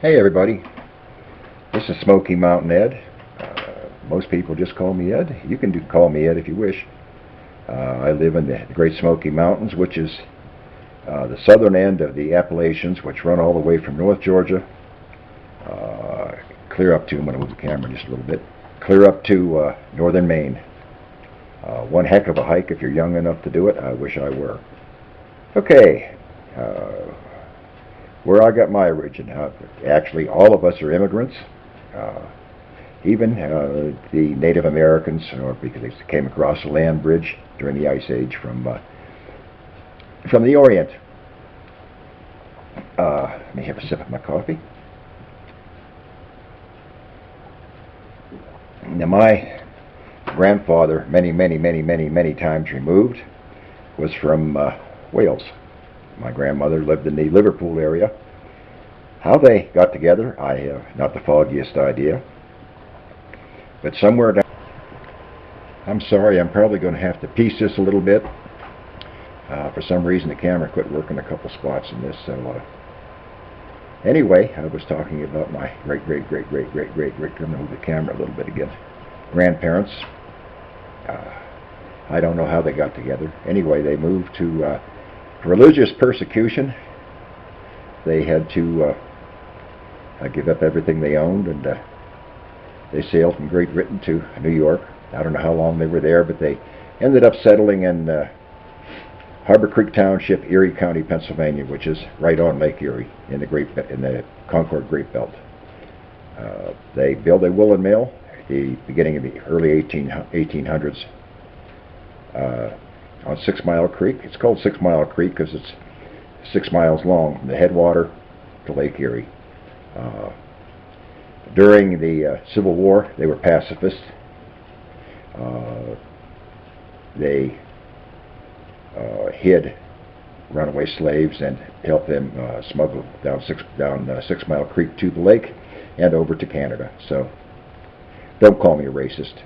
Hey everybody, this is Smoky Mountain Ed. Most people just call me Ed. You can call me Ed if you wish. I live in the Great Smoky Mountains, which is the southern end of the Appalachians, which run all the way from North Georgia, clear up to, I'm going to move the camera just a little bit, clear up to northern Maine. One heck of a hike if you're young enough to do it. I wish I were. Okay. Where I got my origin. Actually, all of us are immigrants. Even the Native Americans, or because they came across the land bridge during the Ice Age from the Orient. Let me have a sip of my coffee. Now, my grandfather, many times removed, was from Wales. My grandmother lived in the Liverpool area. How they got together, I have not the foggiest idea. But somewhere down... I'm sorry, I'm probably going to have to piece this a little bit. For some reason the camera quit working a couple spots in this, so... Anyway, I was talking about my great, I'm going to move the camera a little bit again. Grandparents. I don't know how they got together. Anyway, they moved to... religious persecution. They had to give up everything they owned, and they sailed from Great Britain to New York. I don't know how long they were there, but they ended up settling in Harbor Creek Township, Erie County, Pennsylvania, which is right on Lake Erie in the Concord Grape Belt. They built a woolen mill at the beginning of the early 1800s. On 6 Mile Creek. It's called 6 Mile Creek because it's 6 miles long from the headwater to Lake Erie. During the Civil War, they were pacifists. They hid runaway slaves and helped them smuggle down 6 Mile Creek to the lake and over to Canada. So don't call me a racist.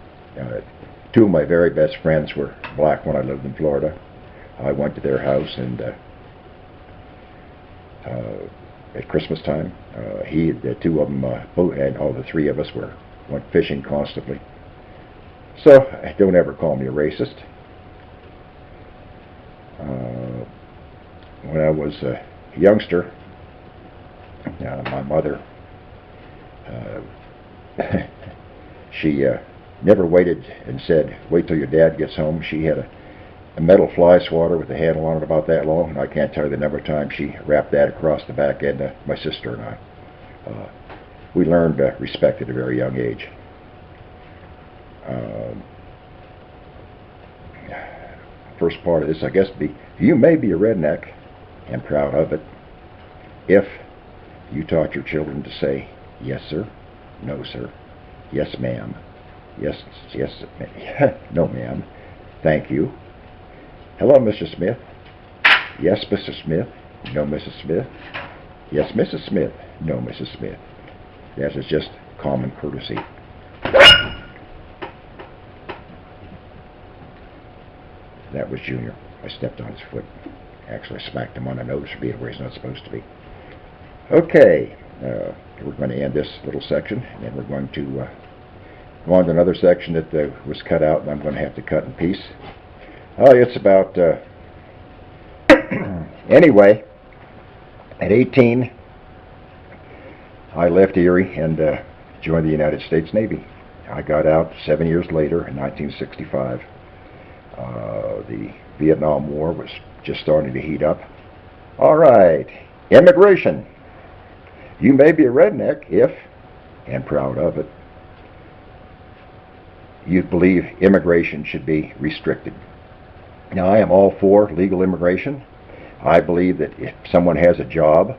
Two of my very best friends were black when I lived in Florida. I went to their house, and at Christmas time, the two of them, and all the three of us went fishing constantly. So don't ever call me a racist. When I was a youngster, my mother, she never waited and said, wait till your dad gets home. She had a metal fly swatter with a handle on it about that long, and I can't tell you the number of times she wrapped that across the back end of my sister and I. We learned respect at a very young age. First part of this, I guess, you may be a redneck, and proud of it, if you taught your children to say, yes sir, no sir, yes ma'am, yes, no ma'am, thank you, hello Mr. Smith, yes Mr. Smith, no Mrs. Smith, yes Mrs. Smith, no Mrs. Smith. That is just common courtesy. That was Junior. I stepped on his foot. Actually smacked him on the nose for being where he's not supposed to be. Okay, we're going to end this little section, and then we're going to go on to another section that was cut out, and I'm going to have to cut in piece. It's about... Anyway, at 18, I left Erie and joined the United States Navy. I got out 7 years later in 1965. The Vietnam War was just starting to heat up. All right, immigration. You may be a redneck if, and proud of it, you believe immigration should be restricted. Now, I am all for legal immigration. I believe that if someone has a job,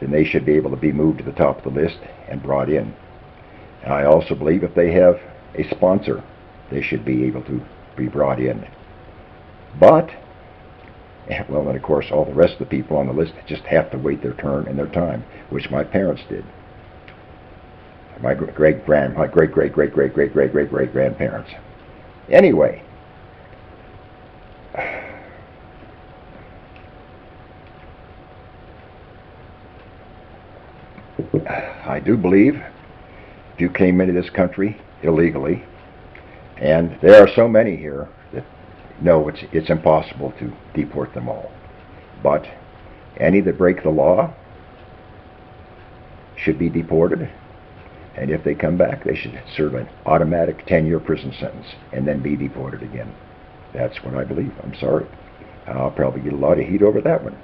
then they should be able to be moved to the top of the list and brought in. And I also believe if they have a sponsor, they should be able to be brought in. But, well, and of course, all the rest of the people on the list just have to wait their turn and their time, which my parents did. My great grandparents. Anyway, I do believe if you came into this country illegally, and there are so many here that no, it's impossible to deport them all. But any that break the law should be deported, and if they come back, they should serve an automatic 10-year prison sentence and then be deported again. That's what I believe. I'm sorry. I'll probably get a lot of heat over that one.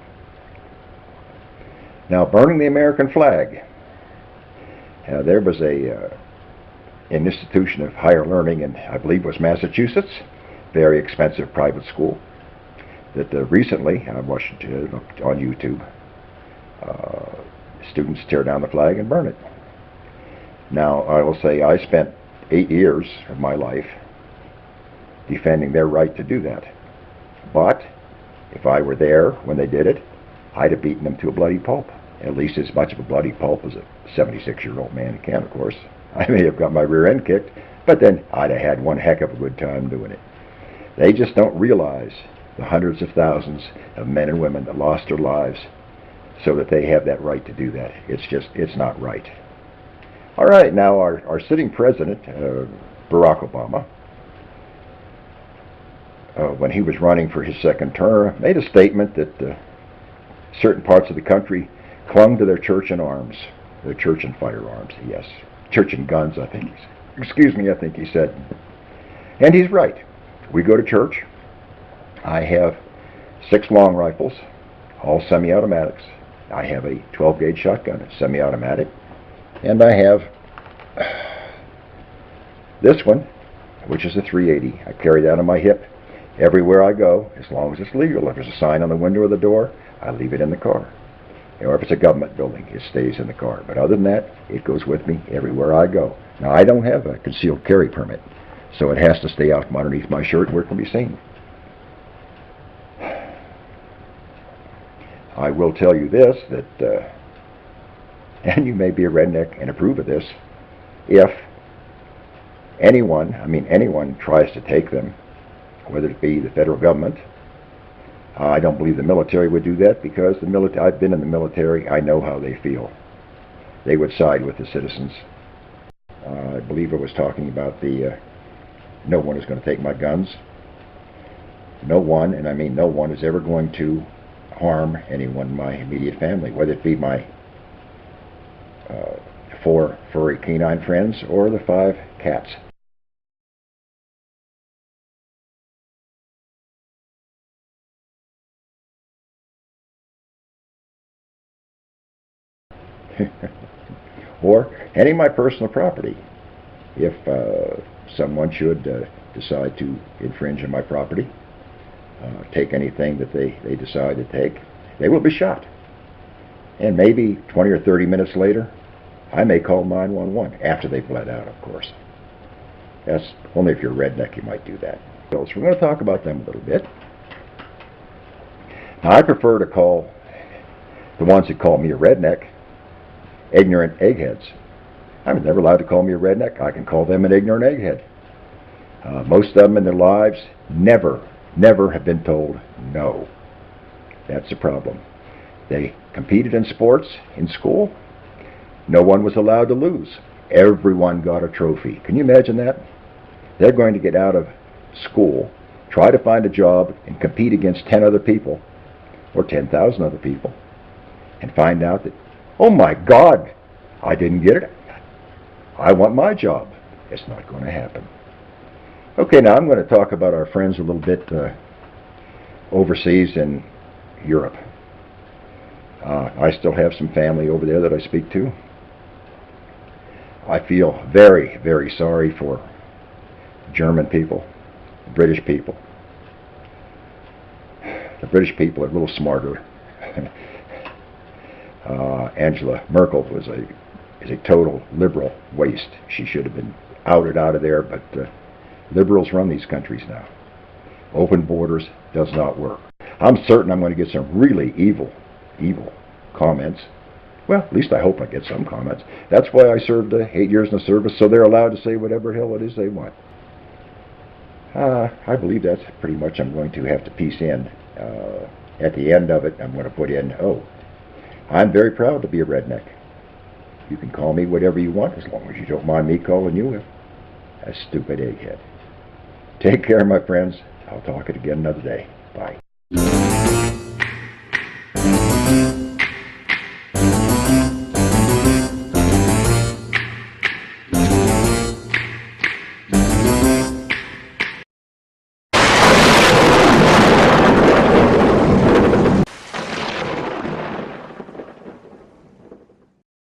Now, burning the American flag. There was an institution of higher learning in, I believe, was Massachusetts, very expensive private school, that recently, I watched it on YouTube, students tear down the flag and burn it. Now, I will say I spent 8 years of my life defending their right to do that. But if I were there when they did it, I'd have beaten them to a bloody pulp. At least as much of a bloody pulp as a 76-year-old man can, of course. I may have got my rear end kicked, but then I'd have had one heck of a good time doing it. They just don't realize the hundreds of thousands of men and women that lost their lives so that they have that right to do that. It's not right. All right, now our sitting president, Barack Obama, when he was running for his second term, made a statement that certain parts of the country clung to their church and arms, their church and firearms, yes. Church and guns, I think. I think he said. And he's right. We go to church. I have 6 long rifles, all semi-automatics. I have a 12-gauge shotgun, semi-automatic. And I have this one, which is a .380. I carry that on my hip everywhere I go, as long as it's legal. If there's a sign on the window of the door, I leave it in the car. Or if it's a government building, it stays in the car. But other than that, it goes with me everywhere I go. Now, I don't have a concealed carry permit, so it has to stay out from underneath my shirt where it can be seen. I will tell you this, that, and you may be a redneck and approve of this, if anyone tries to take them, whether it be the federal government, I don't believe the military would do that, because I've been in the military. I know how they feel. They would side with the citizens. I believe I was talking about no one is going to take my guns. No one, and I mean no one, is ever going to harm anyone in my immediate family, whether it be my 4 furry canine friends or the 5 cats. Or any of my personal property. If someone should decide to infringe on my property, take anything that they decide to take, they will be shot. And maybe 20 or 30 minutes later, I may call 911, after they've bled out, of course. That's only if you're a redneck you might do that. So we're going to talk about them a little bit. Now, I prefer to call the ones that call me a redneck ignorant eggheads. I'm never allowed to call me a redneck. I can call them an ignorant egghead. Most of them in their lives never have been told no. That's the problem. They competed in sports in school. No one was allowed to lose. Everyone got a trophy. Can you imagine that? They're going to get out of school, try to find a job, and compete against 10 other people, or 10,000 other people, and find out that, oh my God, I didn't get it. I want my job. It's not going to happen. Okay, now I'm going to talk about our friends a little bit overseas in Europe. I still have some family over there that I speak to. I feel very, very sorry for German people, British people. The British people are a little smarter. Angela Merkel is a total liberal waste. She should have been outed out of there, but liberals run these countries now. Open borders does not work. I'm certain I'm going to get some really evil comments. Well, at least I hope I get some comments. That's why I served 8 years in the service, so they're allowed to say whatever hell it is they want. I believe that's pretty much I'm going to have to piece in. At the end of it, I'm going to put in, oh, I'm very proud to be a redneck. You can call me whatever you want, as long as you don't mind me calling you a stupid egghead. Take care, my friends. I'll talk it again another day. Bye.